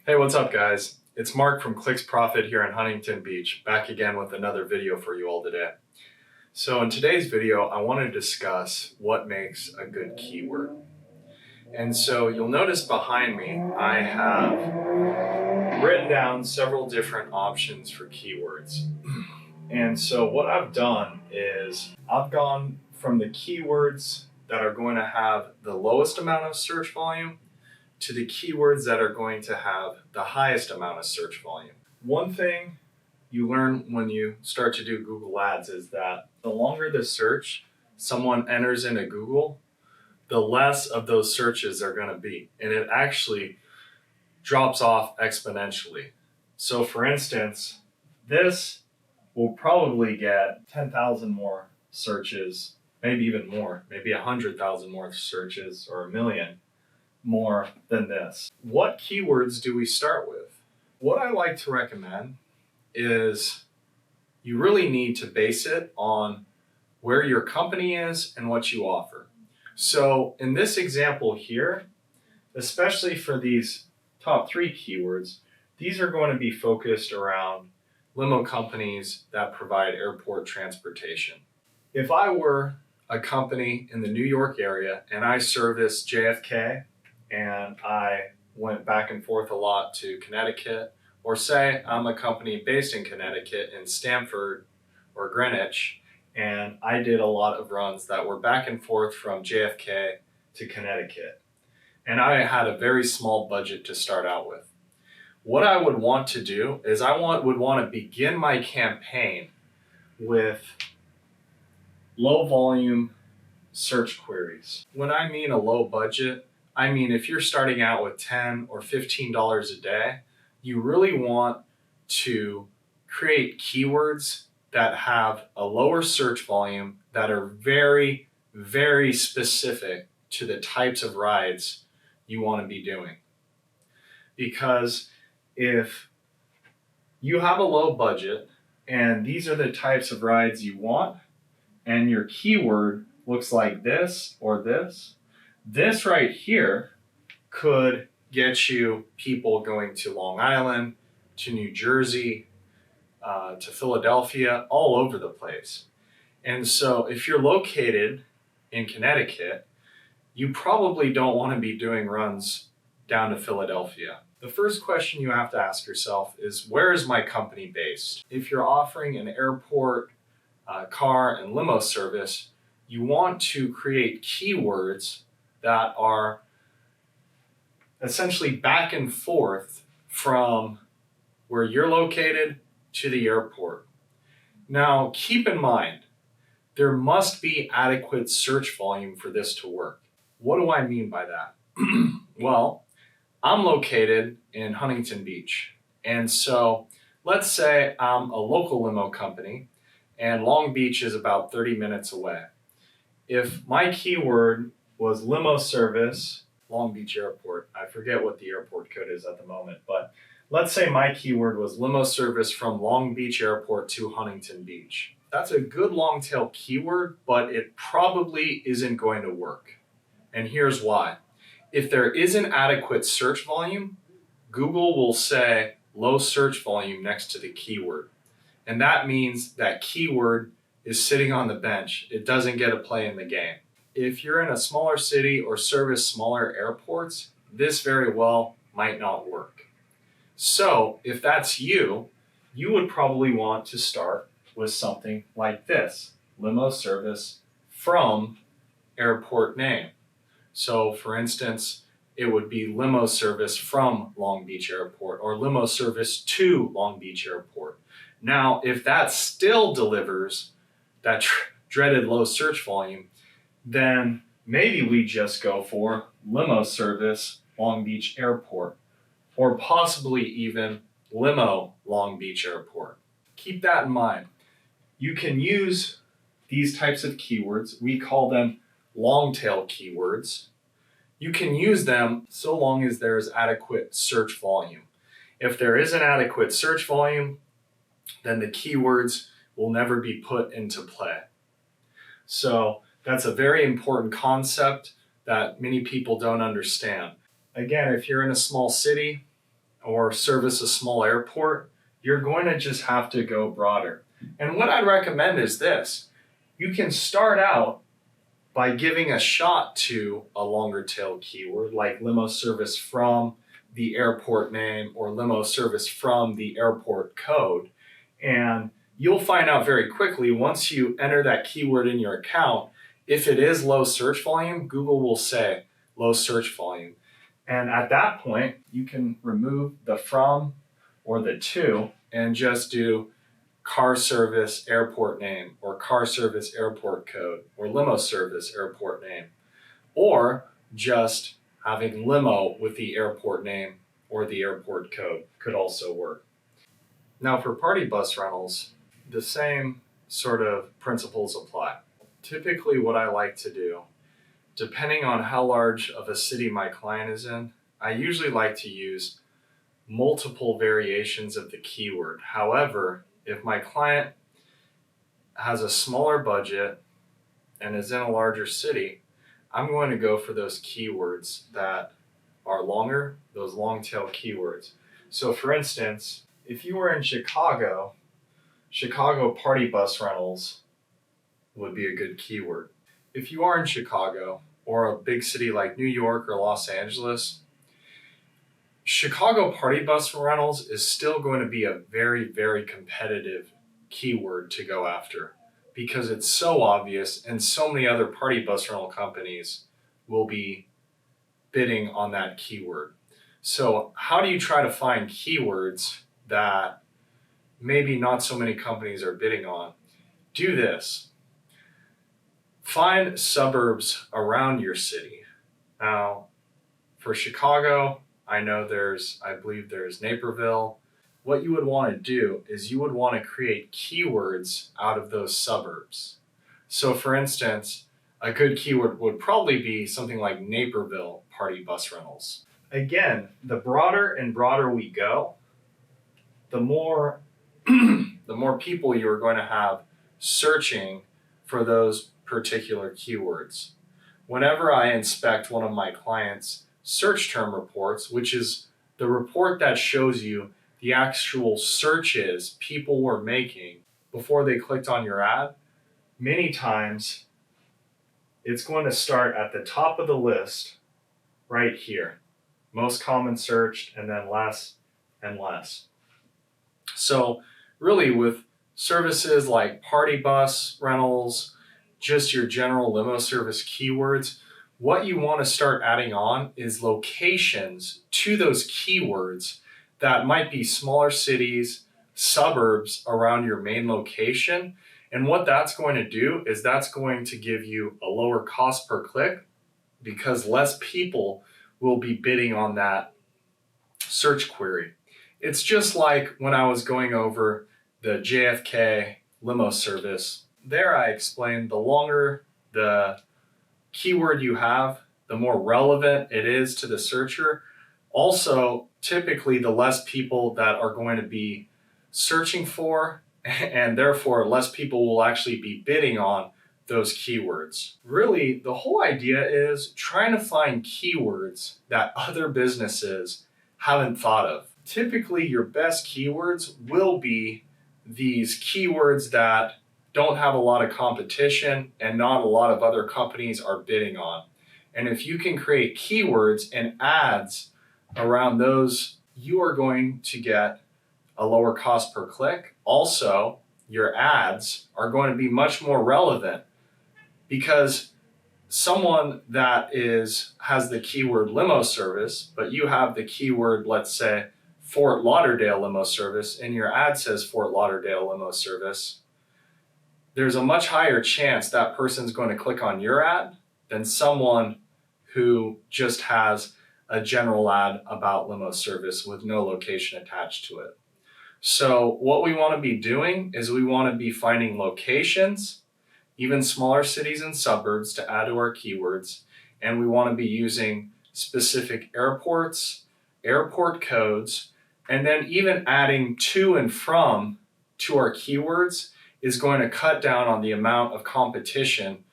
Hey, what's up, guys? It's Mark from Clicks Profit here in Huntington Beach, back again with another video for you all today. So in today's video, I want to discuss what makes a good keyword. And so you'll notice behind me, I have written down several different options for keywords. And so what I've done is I've gone from the keywords that are going to have the lowest amount of search volume to the keywords that are going to have the highest amount of search volume. One thing you learn when you start to do Google Ads is that the longer the search someone enters into Google, the less of those searches are going to be. And it actually drops off exponentially. So for instance, this will probably get 10,000 more searches, maybe even more, maybe 100,000 more searches or 1,000,000 more than this. What keywords do we start with? What I like to recommend is you really need to base it on where your company is and what you offer. So in this example here, especially for these top 3 keywords, these are going to be focused around limo companies that provide airport transportation. If I were a company in the New York area and I service JFK, and I went back and forth a lot to Connecticut, or say I'm a company based in Connecticut in Stamford or Greenwich, and I did a lot of runs that were back and forth from JFK to Connecticut. And I had a very small budget to start out with. What I would want to do is would want to begin my campaign with low volume search queries. When I mean a low budget, I mean, if you're starting out with $10 or $15 a day, you really want to create keywords that have a lower search volume that are very, very specific to the types of rides you want to be doing. Because if you have a low budget and these are the types of rides you want, and your keyword looks like this or this right here could get you people going to Long Island, to New Jersey, to Philadelphia, all over the place. And so if you're located in Connecticut, you probably don't want to be doing runs down to Philadelphia. The first question you have to ask yourself is, where is my company based? If you're offering an airport, car, and limo service, you want to create keywords that are essentially back and forth from where you're located to the airport. Now, keep in mind, there must be adequate search volume for this to work. What do I mean by that? Well, I'm located in Huntington Beach. And so let's say I'm a local limo company and Long Beach is about 30 minutes away. If my keyword was limo service, Long Beach Airport, I forget what the airport code is at the moment, but let's say my keyword was limo service from Long Beach Airport to Huntington Beach. That's a good long tail keyword, but it probably isn't going to work. And here's why. If there isn't adequate search volume, Google will say low search volume next to the keyword. And that means that keyword is sitting on the bench. It doesn't get a play in the game. If you're in a smaller city or service smaller airports, this very well might not work. So if that's you, you would probably want to start with something like this, limo service from airport name. So for instance, it would be limo service from Long Beach Airport or limo service to Long Beach Airport. Now, if that still delivers that dreaded low search volume, then maybe we just go for limo service Long Beach Airport, or possibly even limo Long Beach Airport. Keep that in mind. You can use these types of keywords. We call them long tail keywords. You can use them so long as there is adequate search volume. If there isn't adequate search volume, then the keywords will never be put into play. So that's a very important concept that many people don't understand. Again, if you're in a small city, or service a small airport, you're going to just have to go broader. And what I'd recommend is this. You can start out by giving a shot to a longer tail keyword like limo service from the airport name or limo service from the airport code. And you'll find out very quickly once you enter that keyword in your account, if it is low search volume, Google will say low search volume. And at that point, you can remove the from or the to and just do car service airport name or car service airport code or limo service airport name, or just having limo with the airport name or the airport code could also work. Now for party bus rentals, the same sort of principles apply. Typically what I like to do, depending on how large of a city my client is in, I usually like to use multiple variations of the keyword. However, if my client has a smaller budget and is in a larger city, I'm going to go for those keywords that are longer, those long tail keywords. So for instance, if you were in Chicago, Chicago party bus rentals would be a good keyword. If you are in Chicago or a big city like New York or Los Angeles, Chicago party bus rentals is still going to be a very, very competitive keyword to go after because it's so obvious and so many other party bus rental companies will be bidding on that keyword. So how do you try to find keywords that maybe not so many companies are bidding on? Do this. Find suburbs around your city. Now, for Chicago, I believe there's Naperville. What you would want to do is you would want to create keywords out of those suburbs. So for instance, a good keyword would probably be something like Naperville party bus rentals. Again, the broader and broader we go, the more the more people you're going to have searching for those particular keywords. Whenever I inspect one of my clients' search term reports, which is the report that shows you the actual searches people were making before they clicked on your ad, many times it's going to start at the top of the list right here. Most common searched and then less and less. So really with services like party bus rentals, just your general limo service keywords, what you want to start adding on is locations to those keywords that might be smaller cities, suburbs around your main location. And what that's going to do is that's going to give you a lower cost per click because less people will be bidding on that search query. It's just like when I was going over the JFK limo service. There I explained the longer the keyword you have, the more relevant it is to the searcher. Also, typically the less people that are going to be searching for, and therefore less people will actually be bidding on those keywords. Really, the whole idea is trying to find keywords that other businesses haven't thought of. Typically, your best keywords will be these keywords that don't have a lot of competition and not a lot of other companies are bidding on. And if you can create keywords and ads around those, you are going to get a lower cost per click. Also, your ads are going to be much more relevant because someone that has the keyword limo service, but you have the keyword, let's say, Fort Lauderdale limo service, and your ad says Fort Lauderdale limo service, there's a much higher chance that person's going to click on your ad than someone who just has a general ad about limo service with no location attached to it. So what we want to be doing is we want to be finding locations, even smaller cities and suburbs, to add to our keywords. And we want to be using specific airports, airport codes, and then even adding to and from to our keywords is going to cut down on the amount of competition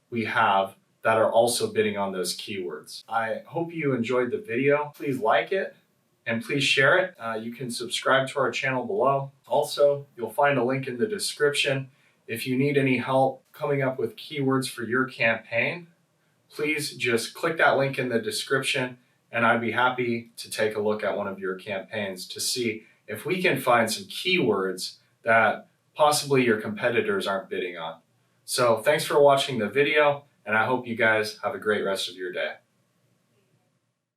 we have that are also bidding on those keywords. I hope you enjoyed the video. Please like it, and please share it. You can subscribe to our channel below. Also, you'll find a link in the description. If you need any help coming up with keywords for your campaign, please just click that link in the description and I'd be happy to take a look at one of your campaigns to see if we can find some keywords that possibly your competitors aren't bidding on. So thanks for watching the video, and I hope you guys have a great rest of your day.